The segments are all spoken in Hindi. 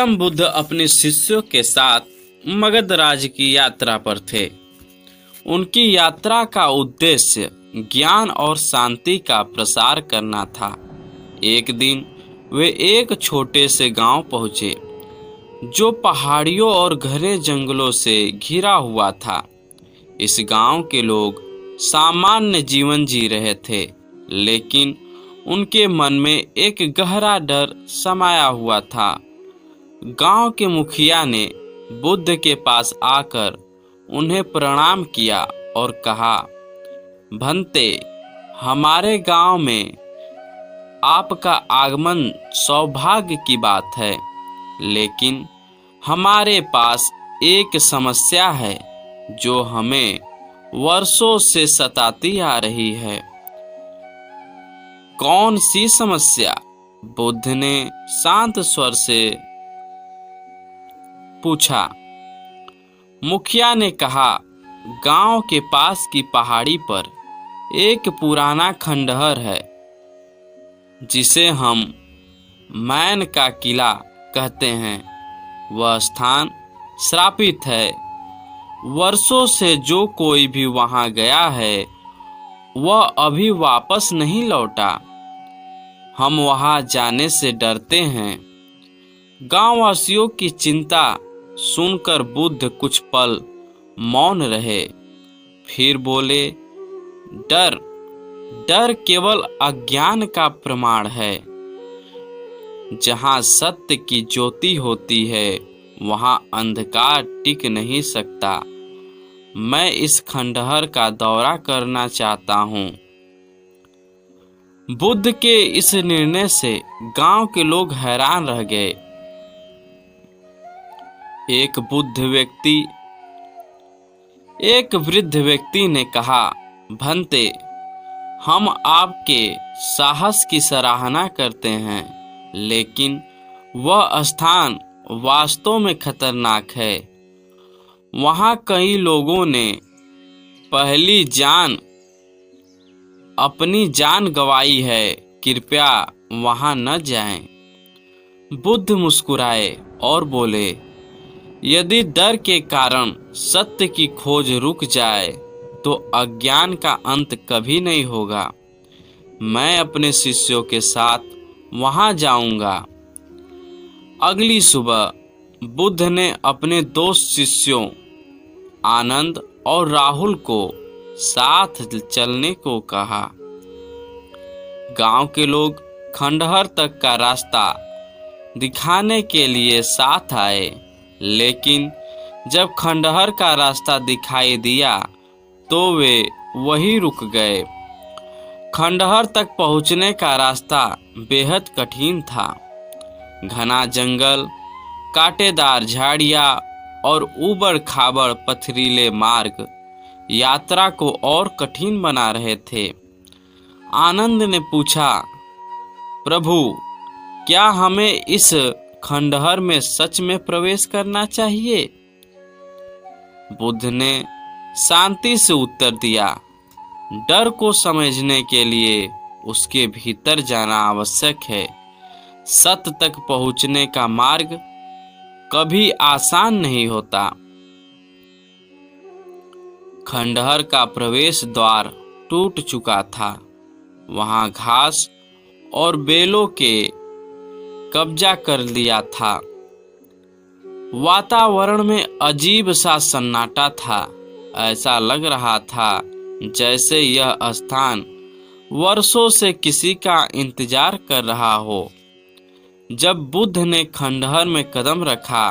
गौतम बुद्ध अपने शिष्यों के साथ मगध राज्य की यात्रा पर थे। उनकी यात्रा का उद्देश्य ज्ञान और शांति का प्रसार करना था। एक दिन वे एक छोटे से गांव पहुंचे जो पहाड़ियों और घने जंगलों से घिरा हुआ था। इस गांव के लोग सामान्य जीवन जी रहे थे, लेकिन उनके मन में एक गहरा डर समाया हुआ था। गांव के मुखिया ने बुद्ध के पास आकर उन्हें प्रणाम किया और कहा, भंते, हमारे गांव में आपका आगमन सौभाग्य की बात है, लेकिन हमारे पास एक समस्या है जो हमें वर्षों से सताती आ रही है। कौन सी समस्या? बुद्ध ने शांत स्वर से पूछा। मुखिया ने कहा, गांव के पास की पहाड़ी पर एक पुराना खंडहर है जिसे हम मैन का किला कहते हैं। वह स्थान श्रापित है। वर्षों से जो कोई भी वहां गया है वह अभी वापस नहीं लौटा। हम वहां जाने से डरते हैं। गांववासियों की चिंता सुनकर बुद्ध कुछ पल मौन रहे, फिर बोले, डर केवल अज्ञान का प्रमाण है। जहां सत्य की ज्योति होती है वहां अंधकार टिक नहीं सकता। मैं इस खंडहर का दौरा करना चाहता हूँ। बुद्ध के इस निर्णय से गांव के लोग हैरान रह गए। एक वृद्ध व्यक्ति ने कहा, भंते, हम आपके साहस की सराहना करते हैं, लेकिन वह स्थान वास्तव में खतरनाक है। वहां कई लोगों ने अपनी जान गंवाई है। कृपया वहां न जाएं। बुद्ध मुस्कुराए और बोले, यदि डर के कारण सत्य की खोज रुक जाए तो अज्ञान का अंत कभी नहीं होगा। मैं अपने शिष्यों के साथ वहां जाऊंगा। अगली सुबह बुद्ध ने अपने दो शिष्यों आनंद और राहुल को साथ चलने को कहा। गांव के लोग खंडहर तक का रास्ता दिखाने के लिए साथ आए, लेकिन जब खंडहर का रास्ता दिखाई दिया तो वे वहीं रुक गए। खंडहर तक पहुंचने का रास्ता बेहद कठिन था। घना जंगल, कांटेदार झाड़ियां और ऊबड़ खाबड़ पथरीले मार्ग यात्रा को और कठिन बना रहे थे। आनंद ने पूछा, प्रभु, क्या हमें इस खंडहर में सच में प्रवेश करना चाहिए? बुद्ध ने शांति से उत्तर दिया, डर को समझने के लिए उसके भीतर जाना आवश्यक है। सत्य तक पहुंचने का मार्ग कभी आसान नहीं होता। खंडहर का प्रवेश द्वार टूट चुका था। वहां घास और बेलों के कब्जा कर लिया था। वातावरण में अजीब सा सन्नाटा था। ऐसा लग रहा था जैसे यह स्थान वर्षों से किसी का इंतजार कर रहा हो। जब बुद्ध ने खंडहर में कदम रखा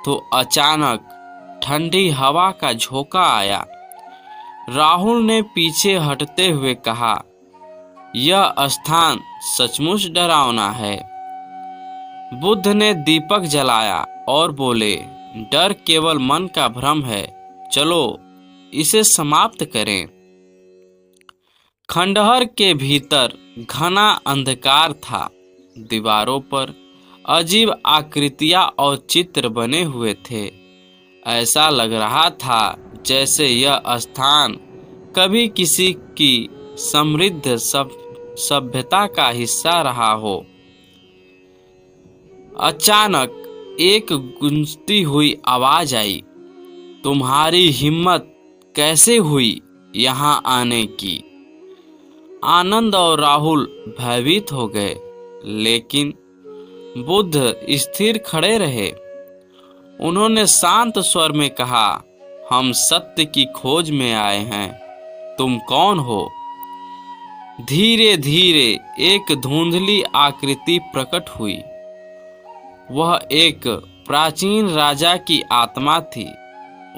तो अचानक ठंडी हवा का झोंका आया। राहुल ने पीछे हटते हुए कहा, यह स्थान सचमुच डरावना है। बुद्ध ने दीपक जलाया और बोले, डर केवल मन का भ्रम है। चलो इसे समाप्त करें। खंडहर के भीतर घना अंधकार था। दीवारों पर अजीब आकृतियां और चित्र बने हुए थे। ऐसा लग रहा था जैसे यह स्थान कभी किसी की समृद्ध सभ्यता का हिस्सा रहा हो। अचानक एक गूंजती हुई आवाज आई, तुम्हारी हिम्मत कैसे हुई यहाँ आने की? आनंद और राहुल भयभीत हो गए, लेकिन बुद्ध स्थिर खड़े रहे। उन्होंने शांत स्वर में कहा, हम सत्य की खोज में आए हैं, तुम कौन हो? धीरे धीरे एक धुंधली आकृति प्रकट हुई। वह एक प्राचीन राजा की आत्मा थी।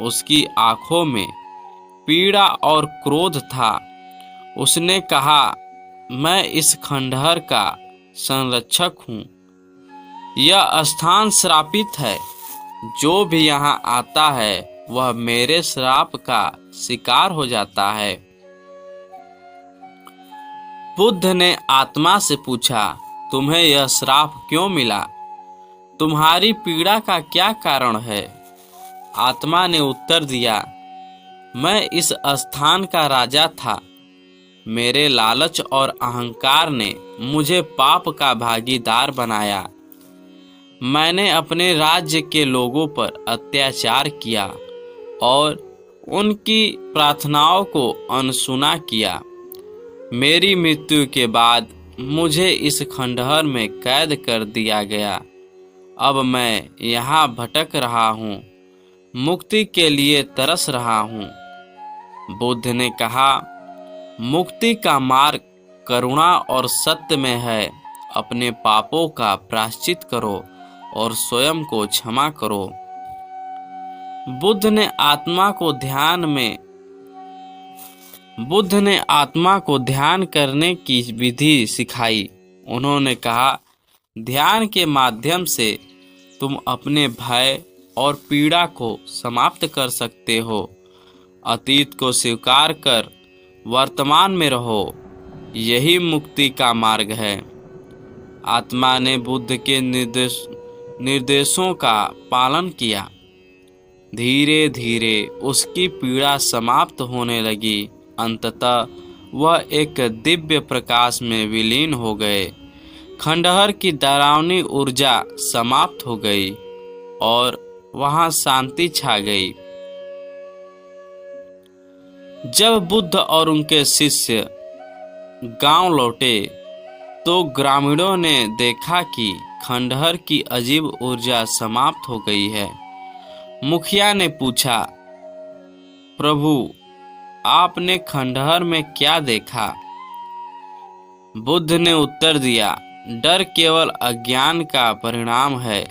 उसकी आंखों में पीड़ा और क्रोध था। उसने कहा, मैं इस खंडहर का संरक्षक हूँ। यह स्थान श्रापित है। जो भी यहाँ आता है वह मेरे श्राप का शिकार हो जाता है। बुद्ध ने आत्मा से पूछा, तुम्हें यह श्राप क्यों मिला? तुम्हारी पीड़ा का क्या कारण है? आत्मा ने उत्तर दिया, मैं इस स्थान का राजा था। मेरे लालच और अहंकार ने मुझे पाप का भागीदार बनाया। मैंने अपने राज्य के लोगों पर अत्याचार किया और उनकी प्रार्थनाओं को अनसुना किया। मेरी मृत्यु के बाद मुझे इस खंडहर में कैद कर दिया गया। अब मैं यहाँ भटक रहा हूँ, मुक्ति के लिए तरस रहा हूँ। बुद्ध ने कहा, मुक्ति का मार्ग करुणा और सत्य में है। अपने पापों का प्रायश्चित करो और स्वयं को क्षमा करो। बुद्ध ने आत्मा को ध्यान करने की विधि सिखाई। उन्होंने कहा, ध्यान के माध्यम से तुम अपने भय और पीड़ा को समाप्त कर सकते हो। अतीत को स्वीकार कर वर्तमान में रहो, यही मुक्ति का मार्ग है। आत्मा ने बुद्ध के निर्देशों का पालन किया। धीरे धीरे उसकी पीड़ा समाप्त होने लगी। अंततः वह एक दिव्य प्रकाश में विलीन हो गए। खंडहर की डरावनी ऊर्जा समाप्त हो गई और वहां शांति छा गई। जब बुद्ध और उनके शिष्य गांव लौटे तो ग्रामीणों ने देखा कि खंडहर की अजीब ऊर्जा समाप्त हो गई है। मुखिया ने पूछा, प्रभु, आपने खंडहर में क्या देखा? बुद्ध ने उत्तर दिया, डर केवल अज्ञान का परिणाम है।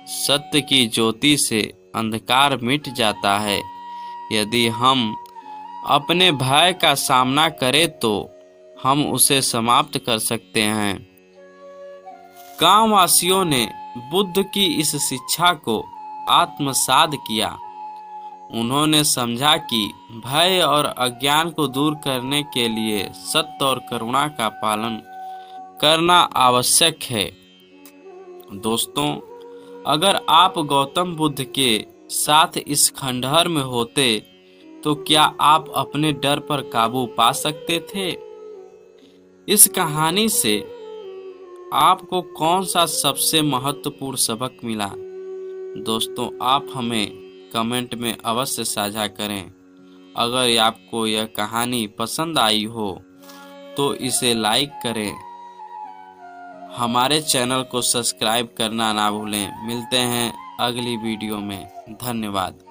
सत्य की ज्योति से अंधकार मिट जाता है। यदि हम अपने भय का सामना करें तो हम उसे समाप्त कर सकते हैं। गांववासियों ने बुद्ध की इस शिक्षा को आत्मसात किया। उन्होंने समझा कि भय और अज्ञान को दूर करने के लिए सत्य और करुणा का पालन करना आवश्यक है। दोस्तों, अगर आप गौतम बुद्ध के साथ इस खंडहर में होते तो क्या आप अपने डर पर काबू पा सकते थे? इस कहानी से आपको कौन सा सबसे महत्वपूर्ण सबक मिला? दोस्तों, आप हमें कमेंट में अवश्य साझा करें। अगर आपको यह कहानी पसंद आई हो तो इसे लाइक करें। हमारे चैनल को सब्सक्राइब करना ना भूलें। मिलते हैं अगली वीडियो में। धन्यवाद।